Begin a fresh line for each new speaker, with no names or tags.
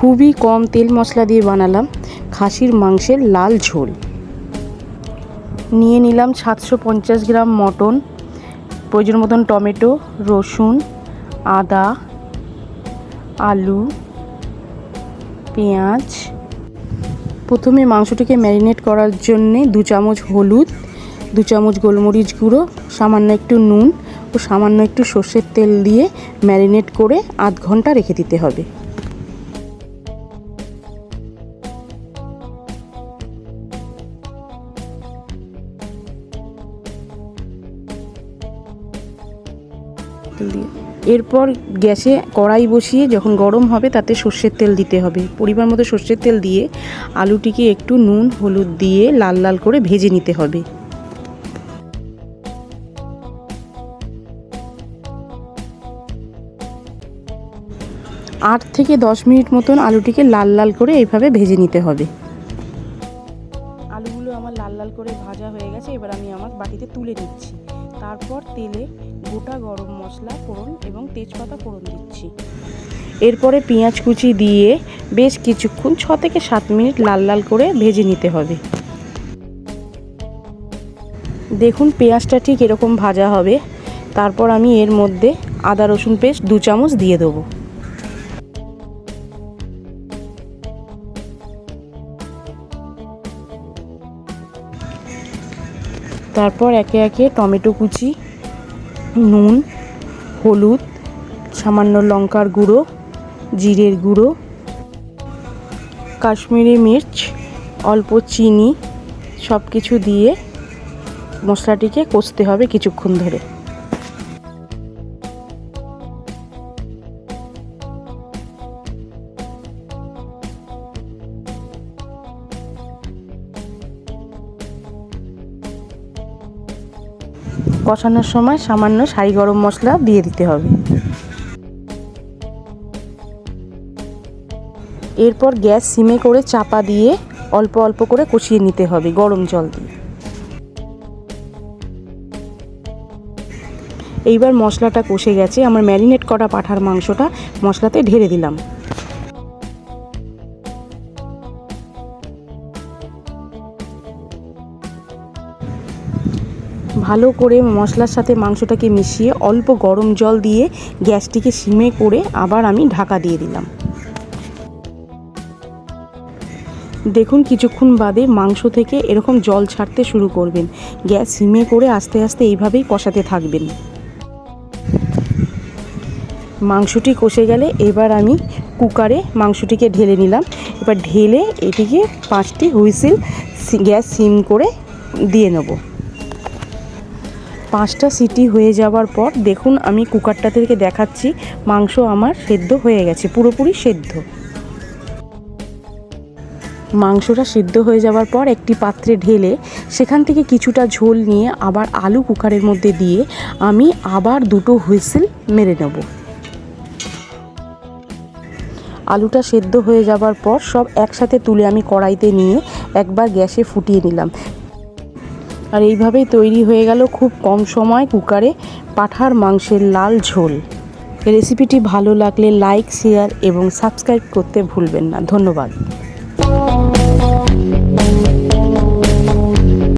খুবই কম তেল মশলা দিয়ে বানালাম খাসির মাংসের লাল ঝোল। নিয়ে নিলাম 750 গ্রাম মটন, প্রয়োজন মতন টমেটো, রসুন, আদা, আলু, পেঁয়াজ। প্রথমে মাংসটিকে ম্যারিনেট করার জন্যে 2 চামচ হলুদ, 2 চামচ গোলমরিচ গুঁড়ো, সামান্য একটু নুন ও সামান্য একটু সর্ষের তেল দিয়ে ম্যারিনেট করে আধ ঘন্টা রেখে দিতে হবে। এরপর গ্যাসে কড়াই বসিয়ে যখন গরম হবে তাতে সর্ষের তেল দিতে হবে। পরিমাণ মতো সর্ষের তেল দিয়ে আলুটিকে একটু নুন হলুদ দিয়ে লাল লাল করে ভেজে নিতে হবে। আট থেকে 10 মিনিট মতন আলুটিকে লাল লাল করে এইভাবে ভেজে নিতে হবে। আলুগুলো আমার লাল লাল করে ভাজা হয়ে গেছে, এবার আমি আমার বাটিতে তুলে নিচ্ছি। তারপর তেলে গোটা গরম মশলা ফোড়ন এবং তেজপাতা ফোড়ন দিচ্ছি। এরপরে পেঁয়াজ কুচি দিয়ে বেশ কিছুক্ষণ 6 থেকে 7 মিনিট লাল লাল করে ভেজে নিতে হবে। দেখুন পেঁয়াজটা ঠিক এরকম ভাজা হবে। তারপর আমি এর মধ্যে আদা রসুন পেস্ট 2 চামচ দিয়ে দেবো। তারপর একে একে টমেটো কুচি, নুন, হলুদ, সামান্য লঙ্কার গুঁড়ো, জিরের গুঁড়ো, কাশ্মীরি মির্চ, অল্প চিনি সব কিছু দিয়ে মশলাটিকে কষতে হবে কিছুক্ষণ ধরে। কষানোর সময় সামান্য সাই গরম মশলা দিয়ে দিতে হবে। এরপর গ্যাস সিমে করে চাপা দিয়ে অল্প অল্প করে কষিয়ে নিতে হবে গরম জল দিয়ে। এইবার মশলাটা কষে গেছে, আমার ম্যারিনেট করা পাঁঠার মাংসটা মশলাতে ঢেলে দিলাম। ভালো করে মশলার সাথে মাংসটাকে মিশিয়ে অল্প গরম জল দিয়ে গ্যাসটিকে সিমে করে আবার আমি ঢাকা দিয়ে দিলাম। দেখুন কিছুক্ষণ বাদে মাংস থেকে এরকম জল ছাড়তে শুরু করবেন। গ্যাস সিমে করে আস্তে আস্তে এইভাবেই কষাতে থাকবেন। মাংসটি কষে গেলে এবার আমি কুকারে মাংসটিকে ঢেলে নিলাম। এবার ঢেলে এটিকে 5টি হুইসেল গ্যাস সিম করে দিয়ে নেব। 5টা সিটি হয়ে যাওয়ার পর দেখুন আমি কুকারটা থেকে দেখাচ্ছি মাংস আমার সেদ্ধ হয়ে গেছে, পুরোপুরি সেদ্ধ। মাংসটা সিদ্ধ হয়ে যাওয়ার পর একটি পাত্রে ঢেলে সেখান থেকে কিছুটা ঝোল নিয়ে আবার আলু কুকারের মধ্যে দিয়ে আমি আবার 2টো হুইসেল মেরে নেব। আলুটা সেদ্ধ হয়ে যাওয়ার পর সব একসাথে তুলে আমি কড়াইতে নিয়ে একবার গ্যাসে ফুটিয়ে নিলাম। আর এইভাবেই তৈরি হয়ে গেল খুব কম সময় কুকারে পাঁঠার মাংসের লাল ঝোল। রেসিপিটি ভালো লাগলে লাইক, শেয়ার এবং সাবস্ক্রাইব করতে ভুলবেন না। ধন্যবাদ।